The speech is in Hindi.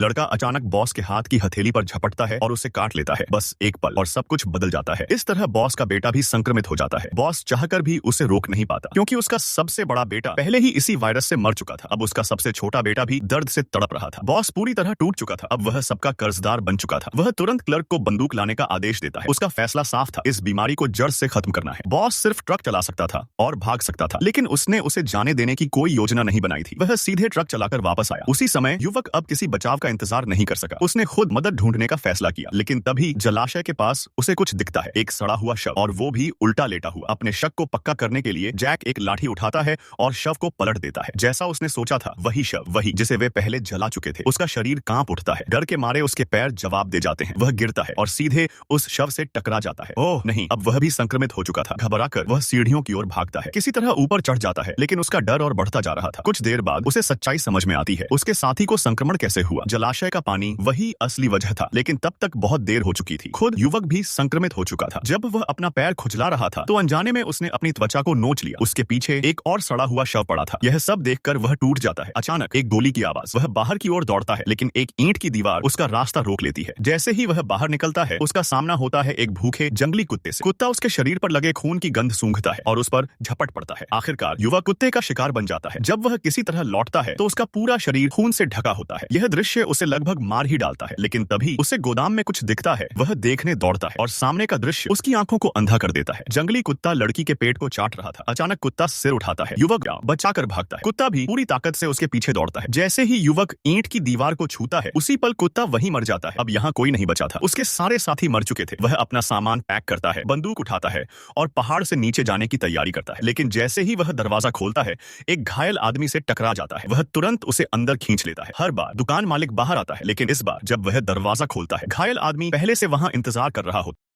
लड़का अचानक बॉस के हाथ की हथेली पर झपटता है और उसे काट लेता है। बस एक पल और सब कुछ बदल जाता है। इस तरह बॉस का बेटा भी संक्रमित हो जाता है। बॉस चाहकर भी उसे रोक नहीं पाता क्योंकि उसका सबसे बड़ा बेटा पहले ही इसी वायरस से मर चुका था। अब उसका सबसे छोटा बेटा भी दर्द से तड़प रहा था। बॉस पूरी तरह टूट चुका था। अब वह सबका कर्जदार बन चुका था। वह तुरंत क्लर्क को बंदूक लाने का आदेश देता है। उसका फैसला साफ था, इस बीमारी को जड़ से खत्म करना है। बॉस सिर्फ ट्रक चला सकता था और भाग सकता था, लेकिन उसने उसे जाने देने की कोई योजना नहीं बनाई थी। वह सीधे ट्रक चलाकर वापस आया। उसी समय युवक अब किसी बचाव का इंतजार नहीं कर सका। उसने खुद मदद ढूंढने का फैसला किया, लेकिन तभी जलाशय के पास उसे कुछ दिखता है, एक सड़ा हुआ शव, और वो भी उल्टा लेटा हुआ। अपने शक को पक्का करने के लिए जैक एक लाठी उठाता है और शव को पलट देता है। जैसा उसने सोचा था, वही शव, वही जिसे वे पहले जला चुके थे। उसका शरीर कांप उठता है। डर के मारे उसके पैर जवाब दे जाते हैं। वह गिरता है और सीधे उस शव से टकरा जाता है। ओह नहीं, अब वह भी संक्रमित हो चुका था। घबराकर वह सीढ़ियों की ओर भागता है। किसी तरह ऊपर चढ़ जाता है, लेकिन उसका डर और बढ़ता जा रहा था। कुछ देर बाद उसे सच्चाई समझ में आती है। उसके साथी को संक्रमण कैसे हुआ। जलाशय का पानी वही असली वजह था, लेकिन तब तक बहुत देर हो चुकी थी। खुद युवक भी संक्रमित हो चुका था। जब वह अपना पैर खुजला रहा था तो अनजाने में उसने अपनी त्वचा को नोच लिया। उसके पीछे एक और सड़ा हुआ शव पड़ा था। यह सब देखकर वह टूट जाता है। अचानक एक गोली की आवाज। वह बाहर की ओर दौड़ता है, लेकिन एक ईंट की दीवार उसका रास्ता रोक लेती है। जैसे ही वह बाहर निकलता है, उसका सामना होता है एक भूखे जंगली कुत्ते से। कुत्ता उसके शरीर पर लगे खून की गंध सूंघता है और उस पर झपट पड़ता है। आखिरकार युवक कुत्ते का शिकार बन जाता है। जब वह किसी तरह लौटता है तो उसका पूरा शरीर खून से ढका होता है। यह दृश्य उसे लगभग मार ही डालता है, लेकिन तभी उसे गोदाम में कुछ दिखता है। वह देखने दौड़ता है और सामने का दृश्य उसकी आंखों को अंधा कर देता है। जंगली कुत्ता लड़की के पेट को चाट रहा था। अचानक कुत्ता सिर उठाता है। युवक बचाकर भागता है। कुत्ता भी पूरी ताकत से उसके पीछे दौड़ता है। जैसे ही युवक ईंट की दीवार को छूता है, उसी पल कुत्ता वहीं मर जाता है। अब यहाँ कोई नहीं बचा था। उसके सारे साथी मर चुके थे। वह अपना सामान पैक करता है, बंदूक उठाता है और पहाड़ से नीचे जाने की तैयारी करता है। लेकिन जैसे ही वह दरवाजा खोलता है, एक घायल आदमी से टकरा जाता है। वह तुरंत उसे अंदर खींच लेता है। हर बार दुकान मालिक बाहर आता है, लेकिन इस बार जब वह दरवाजा खोलता है, घायल आदमी पहले से वहां इंतजार कर रहा होता है।